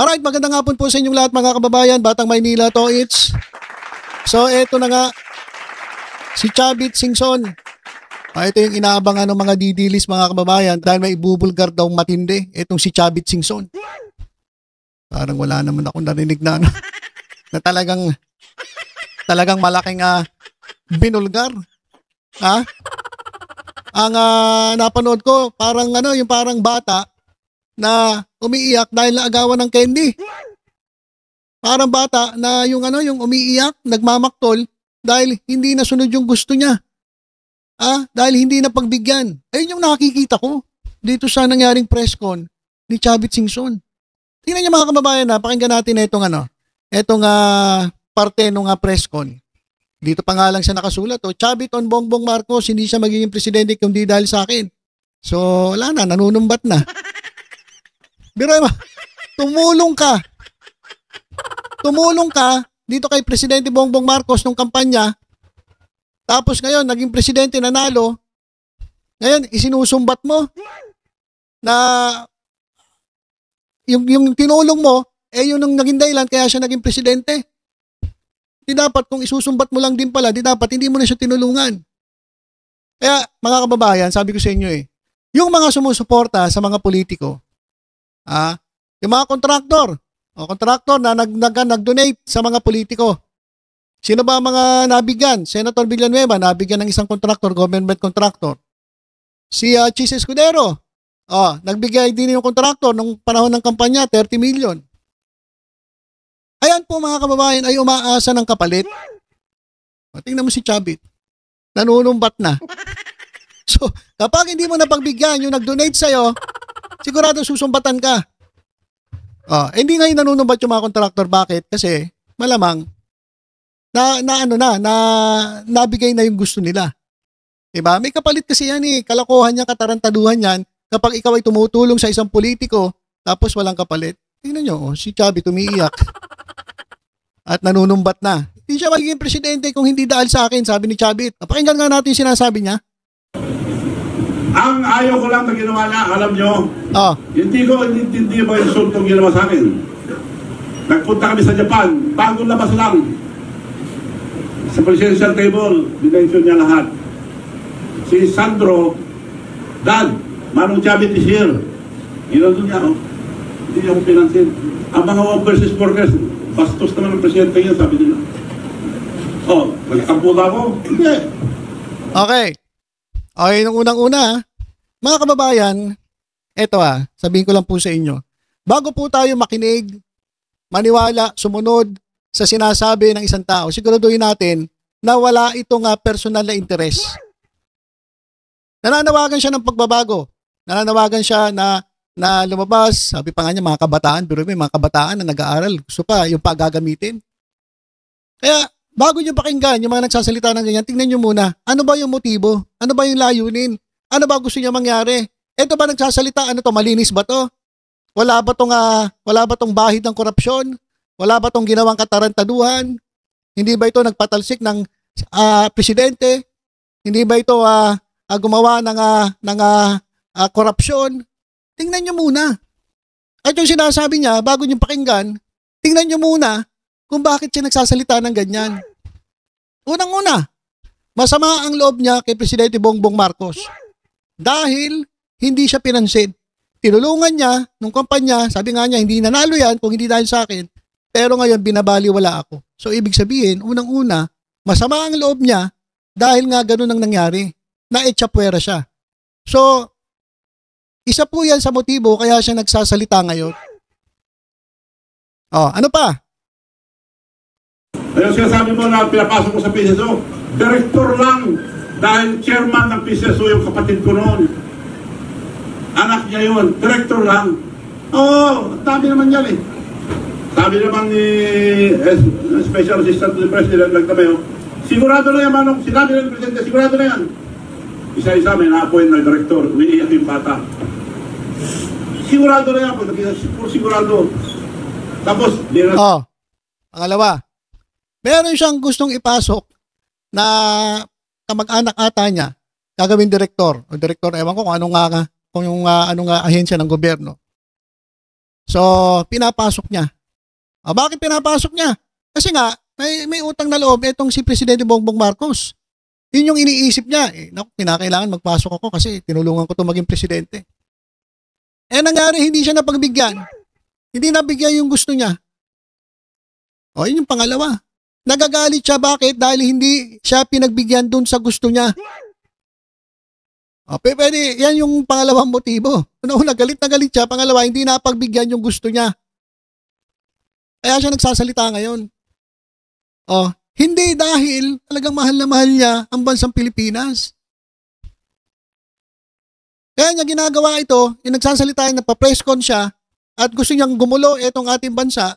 Alright, magandang hapon po sa inyong lahat mga kababayan, Batang Maynila to it's. So eto na nga, si Chavit Singson. Ito yung inaabangan ng mga didilis mga kababayan dahil may ibubulgar daw matindi. Itong si Chavit Singson. Parang wala naman akong narinig na, na talagang malaking binulgar. Ha? Ang napanood ko, parang yung parang bata na umiiyak dahil naagawan ng candy. Parang bata na yung umiiyak, nagmamaktol dahil hindi nasunod yung gusto niya. Dahil hindi na pagbigyan. Ayun yung nakikita ko dito sa nangyaring press con ni Chavit Singson. Tingnan niyo mga kababayan, pakinggan natin itong parte ng press con. Dito pa nga lang siya nakasulat, Chavit on Bongbong Marcos, hindi siya magiging presidente kundi dahil sa akin. So, wala na, nanunumbat na. Pero tumulong ka dito kay Presidente Bongbong Marcos nung kampanya, tapos ngayon naging presidente, nanalo, ngayon isinusumbat mo na yung tinulong mo yun ang naging dahilan kaya siya naging presidente. Di dapat kung isusumbat mo lang din pala, di dapat hindi mo na siya tinulungan. Kaya mga kababayan, sabi ko sa inyo yung mga sumusuporta sa mga politiko, yung mga kontraktor na nag-donate sa mga politiko. Sino ba mga nabigyan? Senator Villanueva, nabigyan ng isang kontraktor, government contractor. Si Chis Escudero, nagbigay din yung kontraktor nung panahon ng kampanya, 30 million. Ayan po mga kababayan ay umaasa ng kapalit. Tingnan mo si Chavit, nanunumbat na. So, kapag hindi mo napagbigyan yung nag-donate sa'yo, sigurado susumbatan ka. Hindi ngayon nanunumbat yung mga kontraktor. Bakit? Kasi malamang nabigay na yung gusto nila. Diba? May kapalit kasi yan kalokohan niya, katarantaduhan yan. Kapag ikaw ay tumutulong sa isang politiko, tapos walang kapalit. Tingnan nyo, si Chavit umiiyak. At nanunumbat na. Hindi siya magiging presidente kung hindi dahil sa akin, sabi ni Chavit. Pakinggan nga natin yung sinasabi niya. Ang ayaw ko lang na ginawa niya, alam nyo, hindi ko hindi ba yung sultong ginawa sa akin. Nagpunta kami sa Japan, bagong labas lang. Sa presidential table, binention niya lahat. Si Sandro, Dad, Manong Chavit is here. Ginandun niya, hindi niya ako pinansin. Ang mga versus workers, bastos naman ang presidente niya, sabi nila. Nagkampo na ako? Hindi. Okay, nung unang-una, mga kababayan, eto sabihin ko lang po sa inyo, bago po tayo makinig, maniwala, sumunod sa sinasabi ng isang tao, siguraduhin natin na wala itong personal na interes. Nananawagan siya ng pagbabago. Nananawagan siya na lumabas, sabi pa nga niya mga kabataan, pero may mga kabataan na nag-aaral, gusto pa yung pagagamitin. Kaya, bago nyo pakinggan yung mga nagsasalita ng ganyan, tingnan nyo muna, ano ba yung motibo? Ano ba yung layunin? Ano ba gusto niya mangyari? Ito ba nagsasalita, malinis ba to? Wala ba tong bahid ng korupsyon? Wala ba tong ginawang katarantaduhan? Hindi ba ito nagpatalsik ng presidente? Hindi ba ito gumawa ng korupsyon? Tingnan nyo muna. At yung sinasabi niya, bago nyo pakinggan, tingnan nyo muna kung bakit siya nagsasalita ng ganyan. Unang-una, masama ang loob niya kay Presidente Bongbong Marcos dahil hindi siya pinansin. Tinulungan niya nung kampanya, sabi nga niya, hindi nanalo yan kung hindi dahil sa akin, pero ngayon binabaliwala ako. So ibig sabihin, unang-una, masama ang loob niya dahil nga ganun ang nangyari, na echapwera siya. So, isa po yan sa motibo kaya siya nagsasalita ngayon. Ano pa? Ayun sinasabi mo na pinapasok ko sa PCSO, director lang dahil chairman ng PCSO yung kapatid ko noon. Anak niya yun, director lang. Dami naman yan Sabi naman ni Special Assistant to the President Lagdameo, sigurado na yan, Manong, sinabi ng Presidente, sigurado na yan. Isa-isa may na-appoint na director, umiiyak yung bata. Sigurado na yan, sigurado. Tapos, pangalawa, meron siyang gustong ipasok na kamag-anak ata niya, gagawin direktor, ewan ko kung anong ahensya ng gobyerno. So, pinapasok niya. Bakit pinapasok niya? Kasi nga, may utang na loob itong si Presidente Bongbong Marcos. Yun yung iniisip niya. Naku, kinakailangan magpasok ako kasi tinulungan ko ito maging presidente. Nangyari, hindi siya napagbigyan. Hindi nabigyan yung gusto niya. Yun yung pangalawa. Nagagalit siya. Bakit? Dahil hindi siya pinagbigyan dun sa gusto niya. Pwede, yan yung pangalawang motibo. Una, galit na galit siya. Pangalawa, hindi napagbigyan yung gusto niya. Kaya siya nagsasalita ngayon. Hindi dahil talagang mahal na mahal niya ang bansang Pilipinas. Kaya niya ginagawa ito, yung nagsasalita, nagpa-press con siya, at gusto niyang gumulo itong ating bansa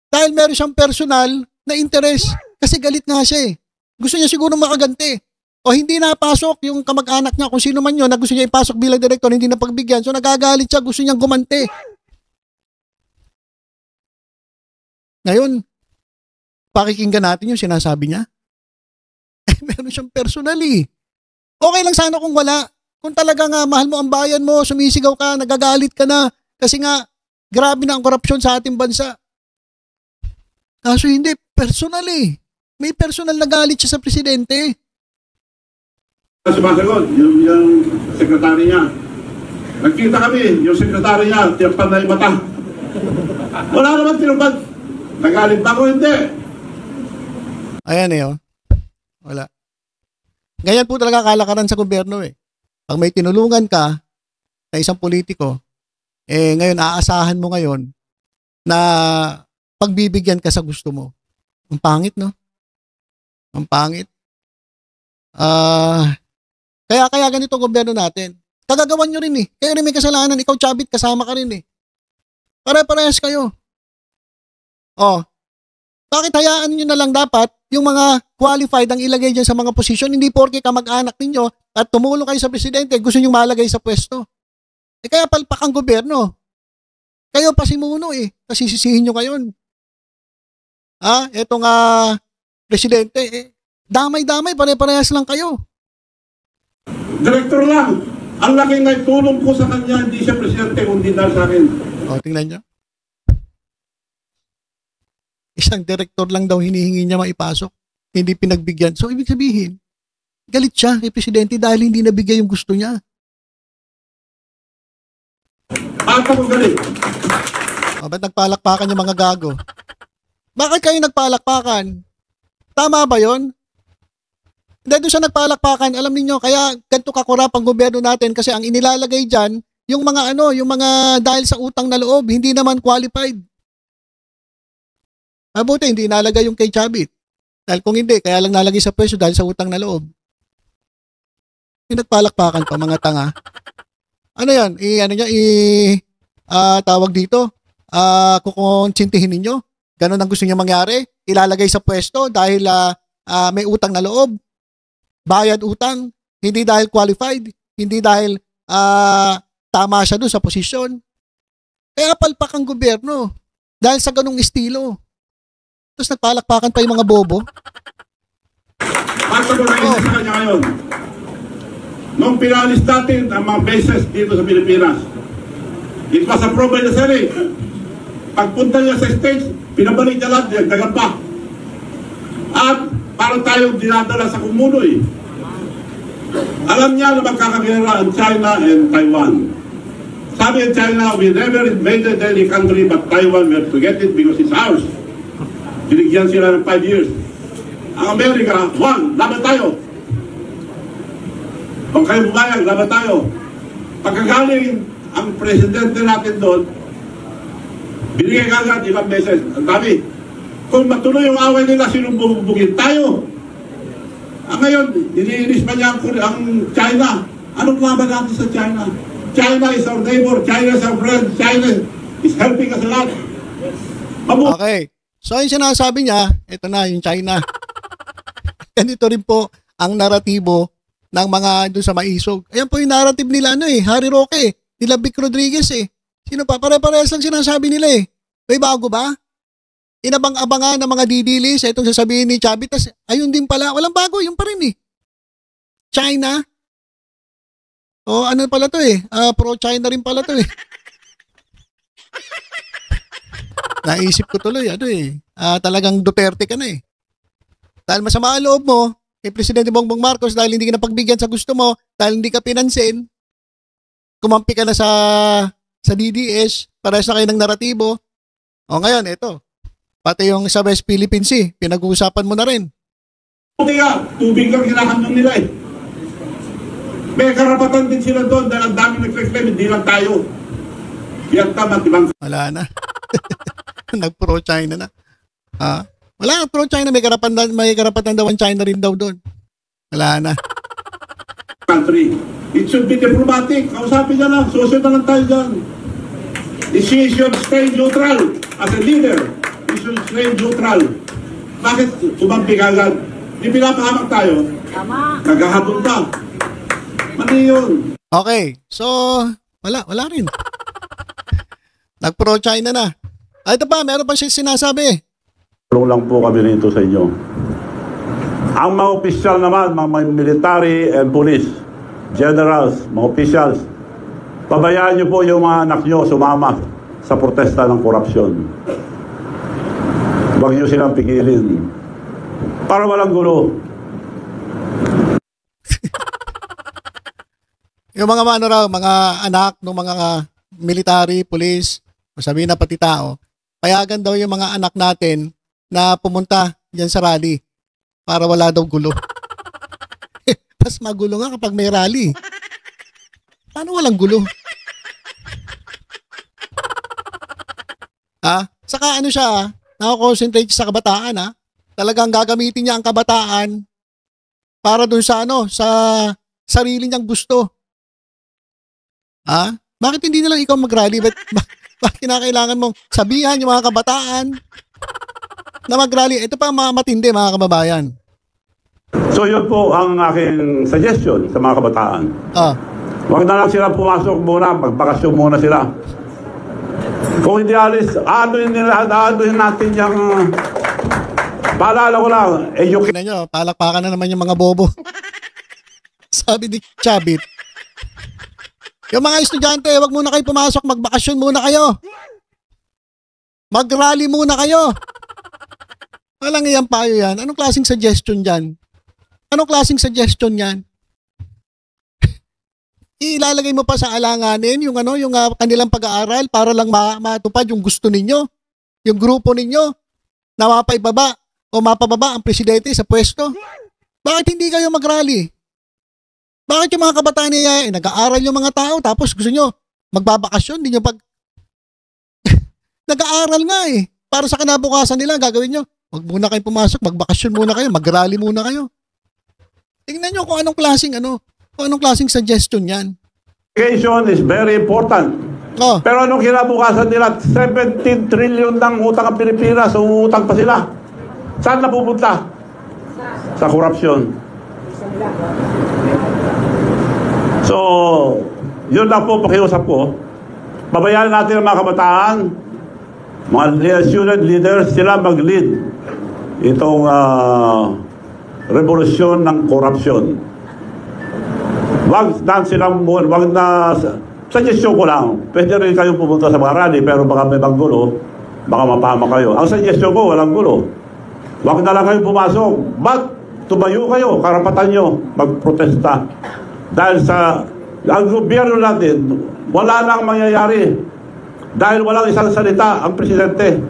dahil meron siyang personal na interes. Kasi galit nga siya eh. Gusto niya siguro makaganti. Hindi napasok yung kamag-anak niya, kung sino man yun, na gusto niya ipasok bilang direktor, hindi na pagbigyan. So nagagalit siya, gusto niyang gumante. Ngayon, pakikinggan natin yung sinasabi niya. Meron siyang personally. Okay lang sana kung wala. Kung talaga nga mahal mo ang bayan mo, sumisigaw ka, nagagalit ka na. Kasi nga, grabe na ang korupsyon sa ating bansa. Kaso hindi, personally. May personal na galit siya sa presidente. Sumasagot, yung sekretary niya. Nagkita kami, yung sekretary niya, tiyapan na yung mata. Wala naman tinubad. Nagalit ba ako? Hindi. Ayan wala. Ganyan po talaga kalakaran sa gobyerno eh. Pag may tinulungan ka na isang politiko, ngayon aasahan mo ngayon na pagbibigyan ka sa gusto mo. Ang pangit, no? Ang pangit. Kaya ganito gobyerno natin. Kagagawan nyo rin eh. Kayo rin may kasalanan. Ikaw, Chavit, kasama ka rin eh. Pare-parehas kayo. Bakit hayaan nyo na lang dapat yung mga qualified ang ilagay dyan sa mga posisyon? Hindi porke kamag-anak ninyo at tumulong kayo sa presidente, gusto nyo malagay sa pwesto. Kaya palpak ang gobyerno. Kayo pasimuno eh. Kasi sisihin nyo ngayon. Etong presidente, damay-damay, pare-parehas lang kayo. Direktor lang. Ang laking naitulong ko sa kanya, hindi siya presidente, kundi dahil sa akin. Tingnan nyo. Isang direktor lang daw hinihingi niya maipasok. Hindi pinagbigyan. So, ibig sabihin, galit siya kay presidente dahil hindi nabigay yung gusto niya. Bakit ako galit? Ba't nagpalakpakan yung mga gago? Bakit kayo nagpalakpakan? Tama ba yon? Dahil doon siya nagpalakpakan, alam niyo kaya ganito kakurap ang gobyerno natin kasi ang inilalagay dyan, yung mga yung mga dahil sa utang na loob, hindi naman qualified. Mabuti, hindi nalagay yung kay Chavit. Dahil kung hindi, kaya lang nalagay sa presyo dahil sa utang na loob. Yung nagpalakpakan pa, mga tanga. Ano yan? Tawag dito, kukonsintihin ninyo. Ganon ang gusto niya mangyari. Ilalagay sa pwesto dahil may utang na loob. Bayad utang, hindi dahil qualified, hindi dahil tama siya doon sa posisyon. Kaya palpak ang gobyerno dahil sa ganung estilo. Tapos nagpalakpakan pa yung mga bobo. Basta ko naisip sa kanya ngayon. Nung pinalis natin ang mga bases dito sa Pilipinas, it was approved by the Senate. Pagpunta niya sa States, pinabalik niya lahat, dagan pa. At parang tayong dinadala sa kumunoy. Alam niya na magkakagera ang China and Taiwan. Sabi ng China, we never invaded any country but Taiwan, we have to get it because it's ours. Binigyan sila ng 5 years. Ang Amerika, 1, laban tayo. Kung kayo bumayag, laban tayo. Pagkagaling ang presidente natin doon, binigay agad ilang beses. Ang dami. Kung matuloy yung away nila, sinong bubugin? Tayo. Ngayon, iniinis pa niya ang China. Anong laban natin sa China? China is our neighbor. China is our friend. China is helping us a lot. Okay. So, yung sinasabi niya, ito na, yung China. Ganito rin po ang naratibo ng mga doon sa Maisog. Ayan po yung narrative nila, Harry Roque, nila Vic Rodriguez, Sino pa? Pare-parehas lang sinasabi nila, May bago ba? Inabang-abangan ng mga didilis, itong sasabihin ni Chavit, ayun din pala, walang bago, yung pa rin, China. Ano pala to, pro-China rin pala to, Naisip ko tuloy, talagang Duterte ka na eh. Dahil masama ang loob mo, kay Presidente Bongbong Marcos, dahil hindi ka napagbigyan sa gusto mo, dahil hindi ka pinansin, kumampi ka na sa DDS, parehas na kayo ng naratibo. O ngayon, ito, pati yung sa West Philippine Sea, pinag-uusapan mo na rin. Tubig ang hinahandong nila eh. May karapatan din sila doon dahil ang dami nag-reclaim, hindi lang tayo. Vietnam at ibang... Wala na. Nag-pro-China na. Wala na, pro-China, may karapatan daw ang China rin daw doon. Wala na. Country. It should be diplomatic. Kausapin niya lang, susunod na lang tayo dyan. She should stay neutral as a leader. She should stay neutral. Bakit sumampi agad? Di pinapahamak tayo. Tama. Naghahabol pa. Mali yun. Okay. So, wala rin. Nag-pro-China na. Ito pa, meron pa siya sinasabi. Tulong lang po kami rito sa inyo. Ang mga opisyal naman, mga military and police, generals, mga officials, pabayaan niyo po yung mga anak niyo sumama sa protesta ng korupsyon. Huwag niyo silang pigilin. Para walang gulo. Yung mga mga anak ng mga military, police, sabihin na pati tao, payagan daw yung mga anak natin na pumunta dyan sa rally para wala daw gulo. Mas magulo nga kapag may rally. Paano walang gulo? Saka siya, nakakonsentrate sa kabataan Talagang gagamitin niya ang kabataan para dun sa sa sarili niyang gusto. Bakit hindi na lang ikaw mag-rally? Bakit kinakailangan mong sabihan yung mga kabataan na mag-rally? Ito pa matindi mga kababayan. So yun po ang aking suggestion sa mga kabataan. Huwag na lang sila pumasok muna, magbakasyon muna sila. Kung hindi alis, aaduhin natin yung... Paalala ko lang, Tignan nyo, palakpakan na naman yung mga bobo. Sabi ni Chabit. Yung mga estudyante, wag muna kayo pumasok, magbakasyon muna kayo. Mag-rally muna kayo. Walang iyang payo yan. Anong klaseng suggestion yan? Anong klaseng suggestion yan? Ilalagay mo pa sa alanganin yung kanilang pag-aaral para lang matupad yung gusto ninyo, yung grupo ninyo na mapaibaba o mapababa ang presidente sa pwesto. Bakit hindi kayo mag-rally? Bakit yung mga kabataan niya, nag-aaral yung mga tao tapos gusto nyo magbabakasyon, hindi nyo nag-aaral nga para sa kinabukasan nila, gagawin nyo, wag muna kayo pumasok, magbakasyon muna kayo, mag-rally muna kayo. Tingnan nyo kung anong klaseng suggestion yan. Education is very important. Pero anong kinabukasan nila? 17 trillion ng utang ang Pilipinas, so utang pa sila. Saan napupunta? Sa korupsyon. So, yun lang po pakiusap ko. Pabayaan natin ang mga kabataan, mga student leaders, sila mag-lead itong revolusyon ng korupsyon. Wag na suggestion ko lang. Pwede rin kayo pumunta sa mga rally, pero baka may gulo, baka mapahama kayo. Ang suggestion ko, walang gulo. Wag na lang kayo pumasok. But, tumayo kayo, karapatan nyo, magprotesta. Dahil ang gobyerno natin, wala nang mangyayari. Dahil walang isang salita ang presidente.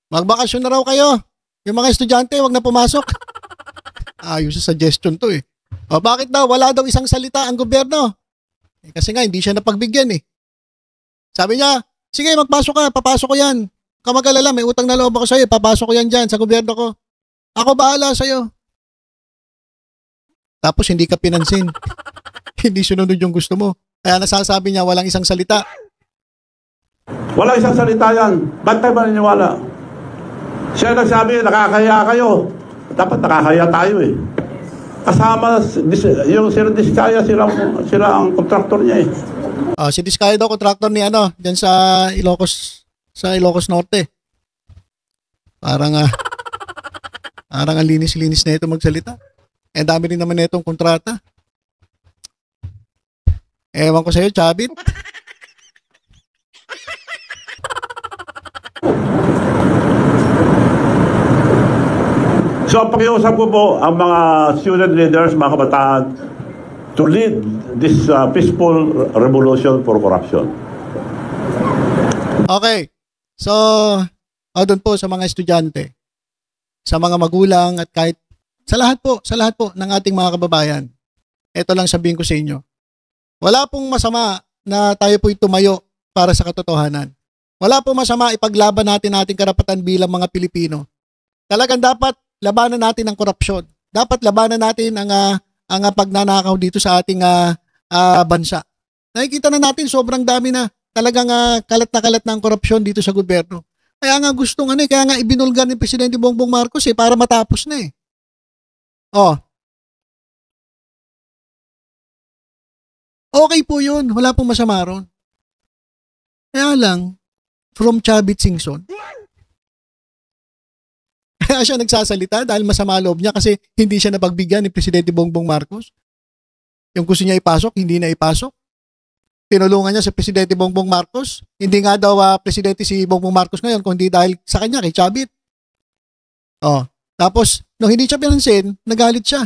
Magbakasyon na raw kayo. Yung mga estudyante, wag na pumasok. Ayos sa suggestion to bakit daw? Wala daw isang salita ang gobyerno. Kasi nga, hindi siya napagbigyan Sabi niya, sige, magpasok ka, papasok ko yan. Kamag-alala, may utang na loob ako sa'yo, papasok ko yan dyan sa gobyerno ko. Ako bahala sa'yo. Tapos hindi ka pinansin. Hindi sunod yung gusto mo. Kaya nasasabi niya, walang isang salita. Walang isang salita yan. Ba't tayo maniniwala? Siya nagsabi, nakakaya kayo. Dapat nakakaya tayo Kasama yung Sir Diskaya, sila ang kontraktor niya si Diskaya daw kontraktor ni diyan sa Ilocos Norte. Parang ang linis-linis na ito magsalita. Dami rin naman na itong kontrata. Ewan ko sa'yo, Chabit. So ang pakiusap ko po ang mga student leaders, mga kabataan, to lead this peaceful revolution for corruption. Okay. So, doon po sa mga estudyante, sa mga magulang at kahit sa lahat po ng ating mga kababayan, ito lang sabihin ko sa inyo. Wala pong masama na tayo po'y tumayo para sa katotohanan. Wala pong masama ipaglaban natin ating karapatan bilang mga Pilipino. Talagang dapat labanan natin ang korupsyon. Dapat labanan natin ang pagnanakaw dito sa ating bansa. Nakikita na natin sobrang dami na talagang kalat na ang korupsyon dito sa gobyerno. Kaya nga kaya nga ibinulgar ni Presidente Bongbong Marcos para matapos na . Okay po yun. Wala pong masama ron. Kaya lang, from Chavit Singson, kaya siya nagsasalita dahil masama loob niya kasi hindi siya napagbigyan ni Presidente Bongbong Marcos. Yung gusto niya ipasok, hindi na ipasok. Tinulungan niya si Presidente Bongbong Marcos. Hindi nga daw Presidente si Bongbong Marcos ngayon, kundi dahil sa kanya, kay Chavit. Tapos, nung hindi siya pinansin, nagalit siya.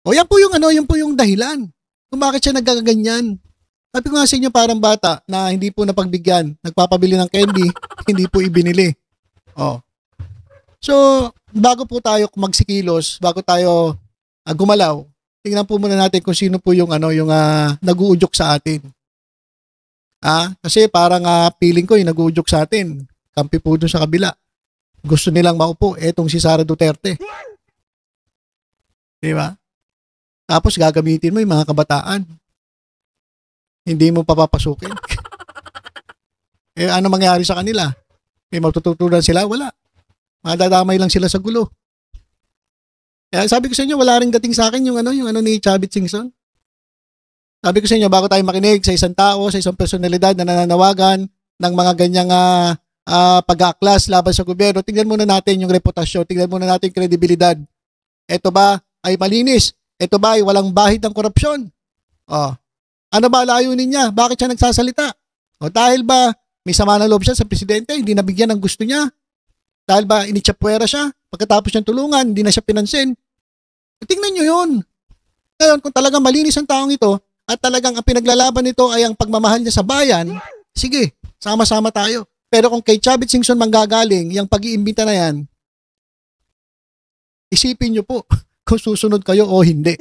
Yan po yung dahilan kung bakit siya nagkaganyan. Sabi ko nga sa inyo, parang bata na hindi po napagbigyan, nagpapabili ng candy, hindi po ibinili. So, bago po tayo magsikilos, bago tayo gumalaw, tingnan po muna natin kung sino po yung nag-uudyok sa atin. Kasi parang feeling ko yung nag-uudyok sa atin, kampi po dun sa kabila. Gusto nilang maupo, etong si Sara Duterte. Di ba? Tapos gagamitin mo yung mga kabataan. Hindi mo papapasukin. Ano mangyari sa kanila? May matututunan sila? Wala. Madadamay lang sila sa gulo. Kaya sabi ko sa inyo, wala ring dating sa akin yung ni Chavit Singson. Sabi ko sa inyo, bago tayo makinig sa isang tao, sa isang personalidad na nananawagan ng mga ganyang pag-aaklas laban sa gobyerno, tingnan muna natin yung reputasyon, tingnan muna natin yung kredibilidad. Ito ba ay malinis? Ito ba ay walang bahid ng korupsyon? Ano ba layunin niya? Bakit siya nagsasalita? Dahil ba may sama ng loob siya sa presidente, hindi nabigyan ng gusto niya? Dahil ba initsapwera siya? Pagkatapos niyang tulungan, hindi na siya pinansin? Tingnan niyo yun. Ngayon, kung talagang malinis ang taong ito at talagang ang pinaglalaban nito ay ang pagmamahal niya sa bayan, sige, sama-sama tayo. Pero kung kay Chavit Singson manggagaling, yung pag-iimbita na yan, isipin niyo po kung susunod kayo o hindi.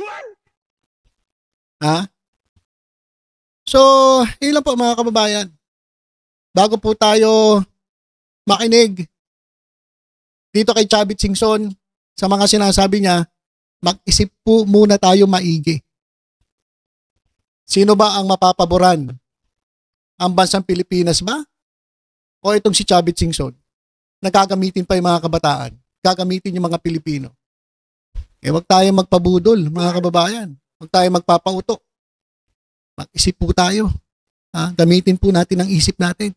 So, yun lang po mga kababayan. Bago po tayo makinig dito kay Chavit Singson sa mga sinasabi niya, mag-isip po muna tayo maigi. Sino ba ang mapapaboran? Ang bansang Pilipinas ba? O itong si Chavit Singson? Nagagamitin pa yung mga kabataan. Gagamitin yung mga Pilipino. Wag tayo magpabudol, mga kababayan. Wag tayo magpapauto. Mag-isip po tayo. Gamitin po natin ang isip natin.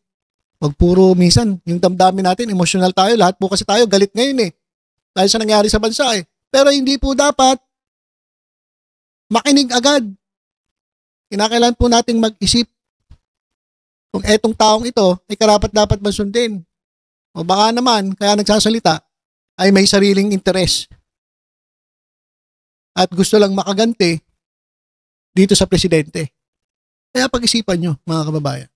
Wag puro minsan, yung damdamin natin, emotional tayo. Lahat po kasi tayo galit ngayon dahil sa nangyari sa bansa Pero hindi po dapat makinig agad. Kinakailangan po nating mag-isip kung etong taong ito ay karapat-dapat ba sundin. O baka naman, kaya nagsasalita, ay may sariling interes. At gusto lang makaganti dito sa presidente. Kaya pag-isipan nyo, mga kababayan.